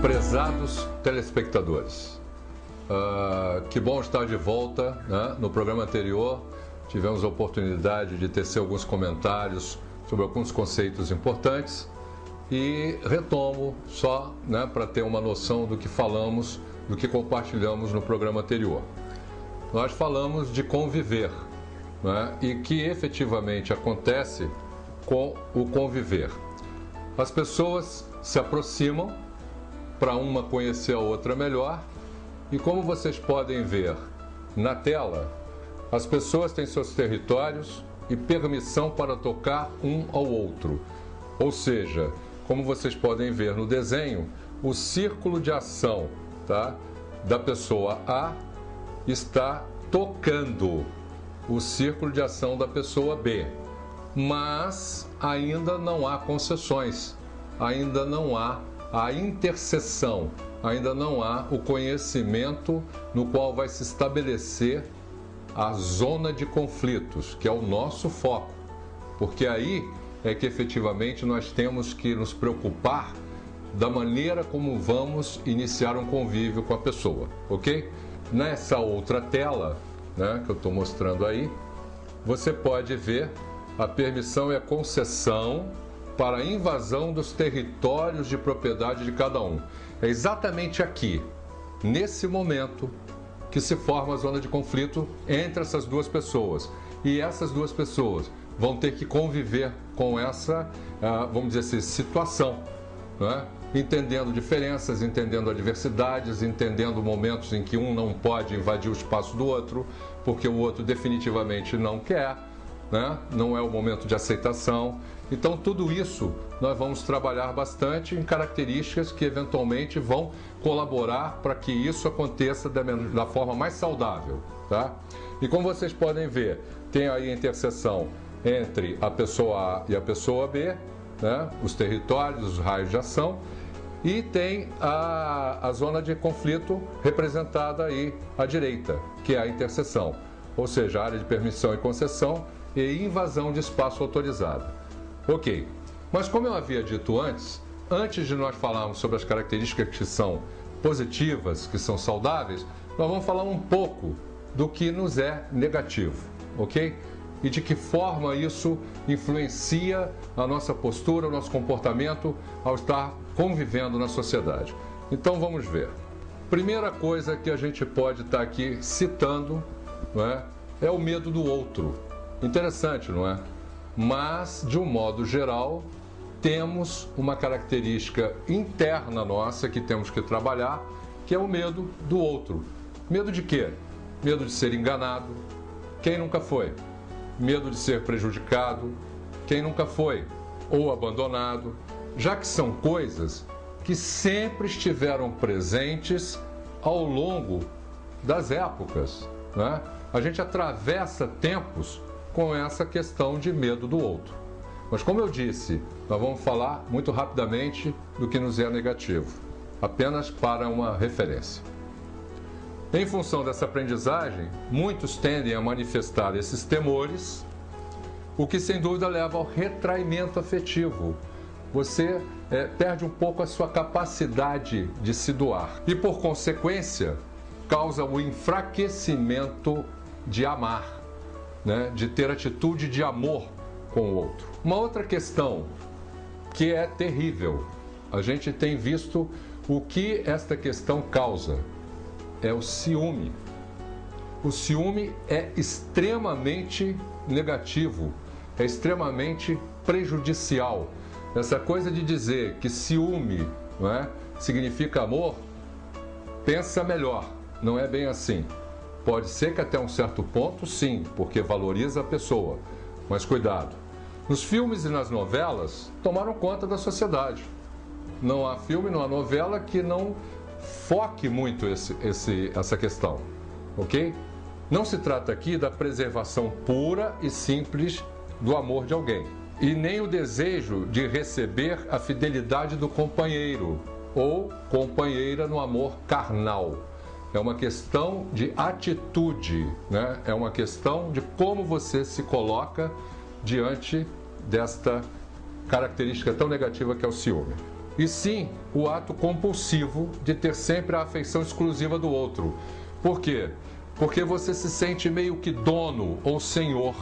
Prezados telespectadores, que bom estar de volta, né? No programa anterior tivemos a oportunidade de tecer alguns comentários sobre alguns conceitos importantes e retomo só, né, para ter uma noção do que falamos, do que compartilhamos no programa anterior. Nós falamos de conviver, né, e que efetivamente acontece com o conviver. As pessoas se aproximam para uma conhecer a outra melhor e, como vocês podem ver na tela, as pessoas têm seus territórios e permissão para tocar um ao outro. Ou seja, como vocês podem ver no desenho, o círculo de ação, tá, da pessoa A está tocando o círculo de ação da pessoa B, mas ainda não há concessões, ainda não há a interseção, ainda não há o conhecimento no qual vai se estabelecer a zona de conflitos, que é o nosso foco, porque aí é que efetivamente nós temos que nos preocupar da maneira como vamos iniciar um convívio com a pessoa, ok? Nessa outra tela, né, que eu estou mostrando aí, você pode ver a permissão e a concessão para a invasão dos territórios de propriedade de cada um. É exatamente aqui, nesse momento, que se forma a zona de conflito entre essas duas pessoas. E essas duas pessoas vão ter que conviver com essa, vamos dizer assim, situação, né? Entendendo diferenças, entendendo adversidades, entendendo momentos em que um não pode invadir o espaço do outro, porque o outro definitivamente não quer, né? Não é o momento de aceitação. Então, tudo isso nós vamos trabalhar bastante em características que eventualmente vão colaborar para que isso aconteça da forma mais saudável, tá? E como vocês podem ver, tem aí a interseção entre a pessoa A e a pessoa B, né? Os territórios, os raios de ação, e tem a zona de conflito representada aí à direita, que é a interseção, ou seja, a área de permissão e concessão e invasão de espaço autorizado. Ok, mas como eu havia dito antes de nós falarmos sobre as características que são positivas, que são saudáveis, nós vamos falar um pouco do que nos é negativo, ok? E de que forma isso influencia a nossa postura, o nosso comportamento ao estar convivendo na sociedade. Então vamos ver. Primeira coisa que a gente pode estar aqui citando, não é? É o medo do outro. Interessante, não é? Mas, de um modo geral, temos uma característica interna nossa que temos que trabalhar, que é o medo do outro. Medo de quê? Medo de ser enganado. Quem nunca foi? Medo de ser prejudicado. Quem nunca foi? Ou abandonado. Já que são coisas que sempre estiveram presentes ao longo das épocas, né? A gente atravessa tempos com essa questão de medo do outro. Mas como eu disse, nós vamos falar muito rapidamente do que nos é negativo, apenas para uma referência. Em função dessa aprendizagem, muitos tendem a manifestar esses temores, o que sem dúvida leva ao retraimento afetivo. Você perde um pouco a sua capacidade de se doar e, por consequência, causa o enfraquecimento de amar, né, de ter atitude de amor com o outro. Uma outra questão que é terrível, a gente tem visto o que esta questão causa, é o ciúme. O ciúme é extremamente negativo, é extremamente prejudicial. Essa coisa de dizer que ciúme, não é, significa amor, pensa melhor, não é bem assim. Pode ser que até um certo ponto, sim, porque valoriza a pessoa. Mas cuidado. Nos filmes e nas novelas, tomaram conta da sociedade. Não há filme, não há novela que não foque muito essa questão, ok? Não se trata aqui da preservação pura e simples do amor de alguém. E nem o desejo de receber a fidelidade do companheiro ou companheira no amor carnal. É uma questão de atitude, né? É uma questão de como você se coloca diante desta característica tão negativa que é o ciúme. e sim o ato compulsivo de ter sempre a afeição exclusiva do outro. Por quê? Porque você se sente meio que dono ou senhor,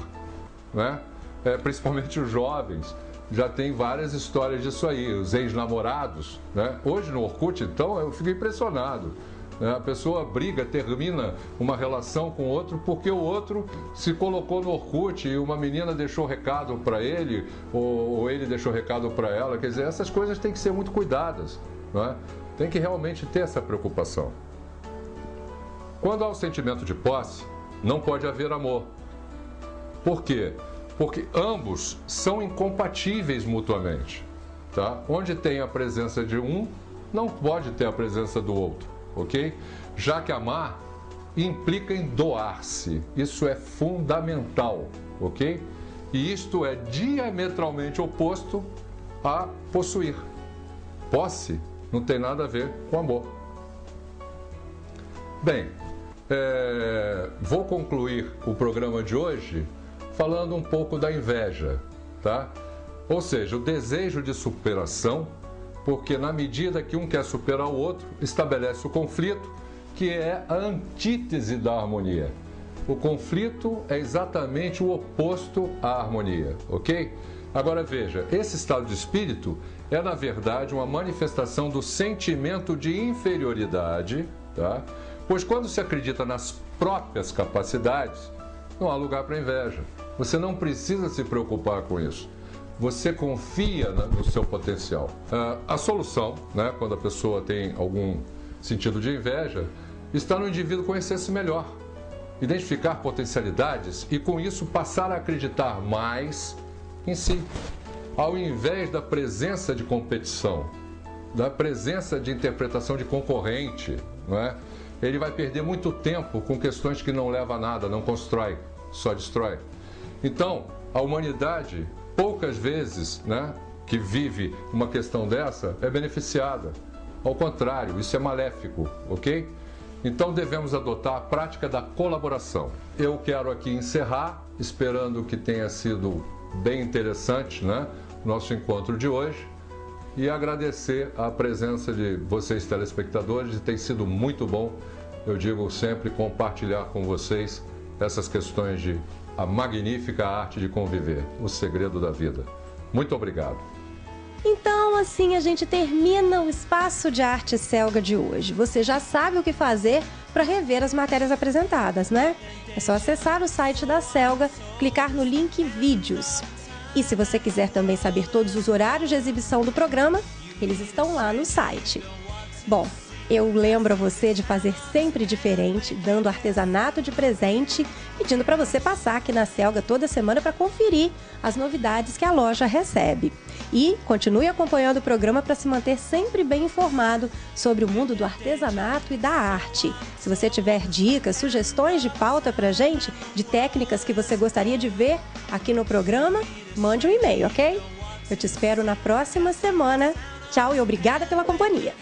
né? Principalmente os jovens, já tem várias histórias disso aí, os ex-namorados, né? Hoje no Orkut, então, eu fico impressionado. A pessoa briga, termina uma relação com o outro porque o outro se colocou no Orkut e uma menina deixou recado para ele ou ele deixou recado para ela. Quer dizer, essas coisas têm que ser muito cuidadas, não é? Tem que realmente ter essa preocupação. Quando há o sentimento de posse, não pode haver amor. Por quê? Porque ambos são incompatíveis mutuamente, tá? Onde tem a presença de um, não pode ter a presença do outro. Ok? Já que amar implica em doar-se. Isso é fundamental, ok? E isto é diametralmente oposto a possuir. Posse não tem nada a ver com amor. Bem, vou concluir o programa de hoje falando um pouco da inveja, tá? Ou seja, o desejo de superação, porque na medida que um quer superar o outro, estabelece o conflito, que é a antítese da harmonia. O conflito é exatamente o oposto à harmonia, ok? Agora veja, esse estado de espírito é na verdade uma manifestação do sentimento de inferioridade, tá? Pois quando se acredita nas próprias capacidades, não há lugar para inveja. Você não precisa se preocupar com isso. Você confia no seu potencial. A solução, né, quando a pessoa tem algum sentido de inveja, está no indivíduo conhecer-se melhor, identificar potencialidades e, com isso, passar a acreditar mais em si. Ao invés da presença de competição, da presença de interpretação de concorrente, não é? Ele vai perder muito tempo com questões que não levam a nada, não constrói, só destrói. Então, a humanidade, poucas vezes, né, que vive uma questão dessa, é beneficiada. Ao contrário, isso é maléfico, ok? Então devemos adotar a prática da colaboração. Eu quero aqui encerrar, esperando que tenha sido bem interessante, né, nosso encontro de hoje, e agradecer a presença de vocês telespectadores, tem sido muito bom, eu digo sempre, compartilhar com vocês essas questões de a magnífica arte de conviver, o segredo da vida. Muito obrigado. Então, assim a gente termina o Espaço de Arte Selga de hoje. Você já sabe o que fazer para rever as matérias apresentadas, né? É só acessar o site da Selga, clicar no link Vídeos. E se você quiser também saber todos os horários de exibição do programa, eles estão lá no site. Bom, eu lembro a você de fazer sempre diferente, dando artesanato de presente, pedindo para você passar aqui na Selga toda semana para conferir as novidades que a loja recebe. E continue acompanhando o programa para se manter sempre bem informado sobre o mundo do artesanato e da arte. Se você tiver dicas, sugestões de pauta para a gente, de técnicas que você gostaria de ver aqui no programa, mande um e-mail, ok? Eu te espero na próxima semana. Tchau e obrigada pela companhia.